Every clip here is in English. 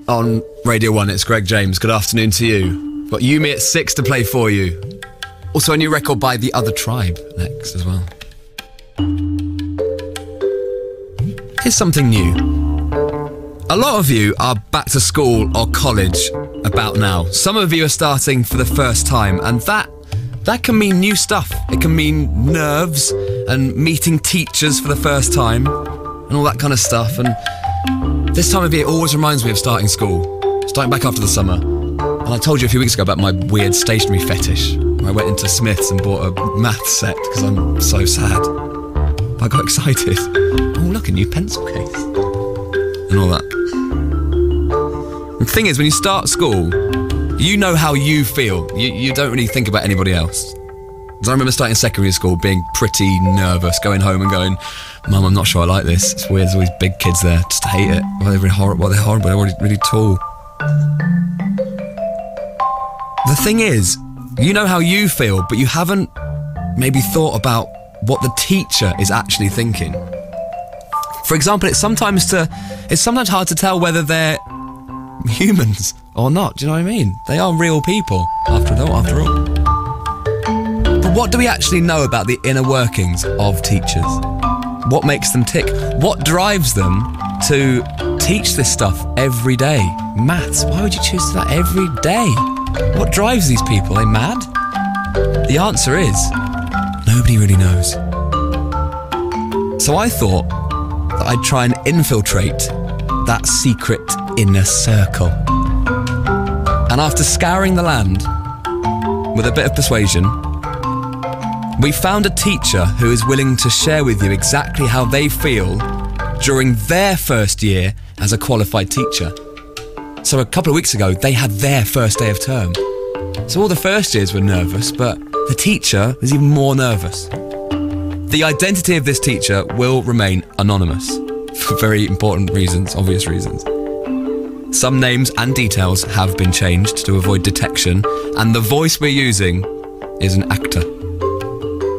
on Radio 1. It's Greg James. Good afternoon to you. Got You Me at 6 to play for you. Also a new record by The Other Tribe next as well. Here's something new. A lot of you are back to school or college about now. Some of you are starting for the first time, and that can mean new stuff. It can mean nerves and meeting teachers for the first time and all that kind of stuff. And this time of year always reminds me of starting school, starting back after the summer. And I told you a few weeks ago about my weird stationery fetish. I went into Smith's and bought a math set because I'm so sad. I got excited. Oh, look, a new pencil case. And all that. The thing is, when you start school, you know how you feel. You don't really think about anybody else. Because I remember starting secondary school being pretty nervous, going home and going, Mum, I'm not sure I like this. It's weird, there's all these big kids there. Just hate it. Well, they're really horrible. They're horrible. They're really tall. The thing is, you know how you feel, but you haven't maybe thought about what the teacher is actually thinking. For example, it's sometimes hard to tell whether they're humans or not. Do you know what I mean? They are real people, after all. But what do we actually know about the inner workings of teachers? What makes them tick? What drives them to teach this stuff every day? Maths, why would you choose that every day? What drives these people? Are they mad? The answer is, nobody really knows. So I thought that I'd try and infiltrate that secret inner circle. And after scouring the land with a bit of persuasion, we found a teacher who is willing to share with you exactly how they feel during their first year as a qualified teacher. So a couple of weeks ago, they had their first day of term. So all the first years were nervous, but the teacher was even more nervous. The identity of this teacher will remain anonymous for very important reasons, obvious reasons. Some names and details have been changed to avoid detection, and the voice we're using is an actor.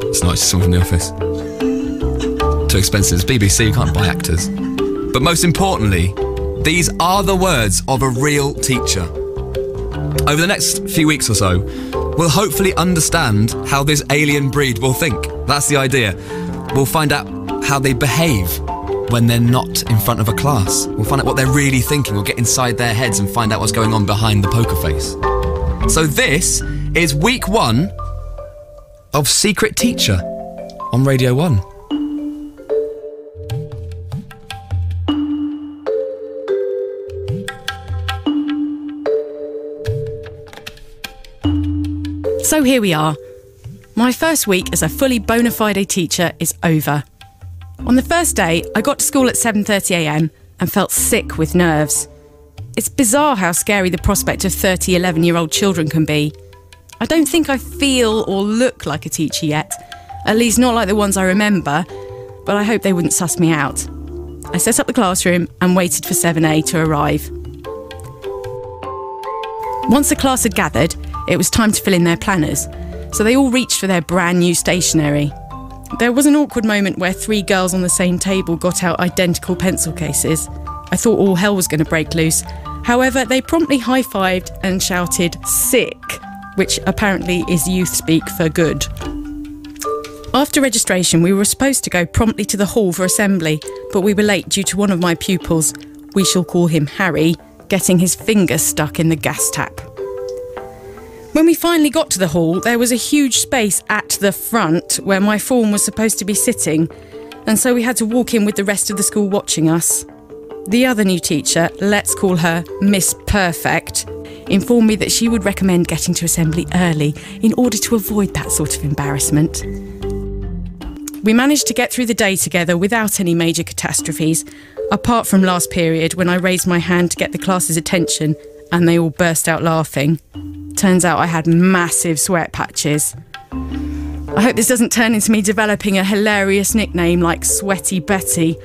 It's not just someone from The Office. Too expensive. It's BBC, you can't buy actors. But most importantly, these are the words of a real teacher. Over the next few weeks or so, we'll hopefully understand how this alien breed will think. That's the idea. We'll find out how they behave when they're not in front of a class. We'll find out what they're really thinking. We'll get inside their heads and find out what's going on behind the poker face. So this is week 1 of Secret Teacher on Radio 1. So here we are. My first week as a fully bona fide teacher is over. On the first day, I got to school at 7:30am and felt sick with nerves. It's bizarre how scary the prospect of 30 11-year-old children can be. I don't think I feel or look like a teacher yet, at least not like the ones I remember, but I hope they wouldn't suss me out. I set up the classroom and waited for 7A to arrive. Once the class had gathered, it was time to fill in their planners, so they all reached for their brand new stationery. There was an awkward moment where 3 girls on the same table got out identical pencil cases. I thought all hell was going to break loose. However, they promptly high-fived and shouted, "Sick," which apparently is youth speak for good. After registration, we were supposed to go promptly to the hall for assembly, but we were late due to one of my pupils, we shall call him Harry, getting his finger stuck in the gas tap. When we finally got to the hall, there was a huge space at the front where my form was supposed to be sitting, and so we had to walk in with the rest of the school watching us. The other new teacher, let's call her Miss Perfect, informed me that she would recommend getting to assembly early in order to avoid that sort of embarrassment. We managed to get through the day together without any major catastrophes, apart from last period when I raised my hand to get the class's attention and they all burst out laughing. Turns out I had massive sweat patches. I hope this doesn't turn into me developing a hilarious nickname like Sweaty Betty.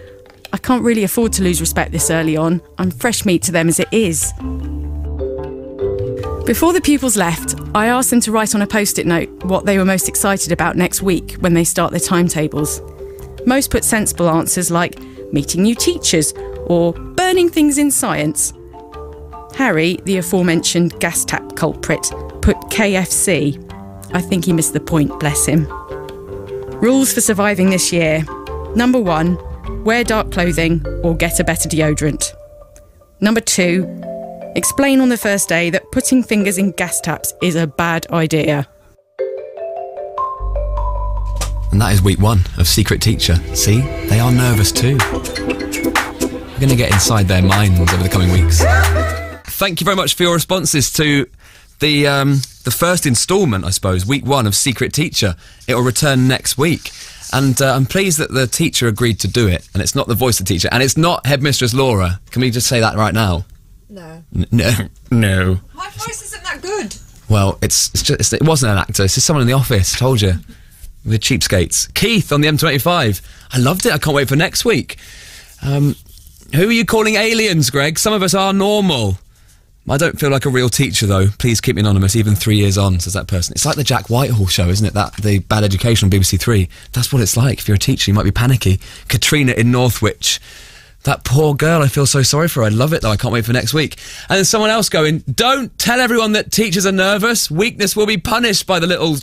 I can't really afford to lose respect this early on. I'm fresh meat to them as it is. Before the pupils left, I asked them to write on a post-it note what they were most excited about next week when they start their timetables. Most put sensible answers like meeting new teachers or burning things in science. Harry, the aforementioned gas tap culprit, put KFC. I think he missed the point, bless him. Rules for surviving this year. Number 1, wear dark clothing or get a better deodorant. Number 2, explain on the first day that putting fingers in gas taps is a bad idea. And that is week 1 of Secret Teacher. See, they are nervous too. We're going to get inside their minds over the coming weeks. Thank you very much for your responses to the first instalment, I suppose, week 1 of Secret Teacher. It will return next week. And I'm pleased that the teacher agreed to do it. And it's not the voice of the teacher. And it's not Headmistress Laura. Can we just say that right now? No. No. My voice isn't that good. Well, it wasn't an actor. It's just someone in the office. Told you. The cheapskates. Keith on the M25. I loved it. I can't wait for next week. Who are you calling aliens, Greg? Some of us are normal. I don't feel like a real teacher, though. Please keep me anonymous, even 3 years on, says that person. It's like the Jack Whitehall show, isn't it? The Bad Education on BBC 3. That's what it's like. If you're a teacher, you might be panicky. Katrina in Northwich. That poor girl, I feel so sorry for her. I love it, though. I can't wait for next week. And then someone else going, don't tell everyone that teachers are nervous. Weakness will be punished by the little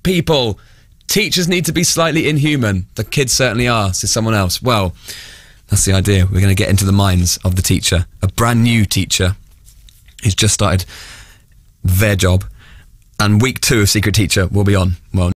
people. Teachers need to be slightly inhuman. The kids certainly are, says someone else. Well, that's the idea. We're going to get into the minds of the teacher. A brand new teacher who's just started their job. And week 2 of Secret Teacher will be on. Well,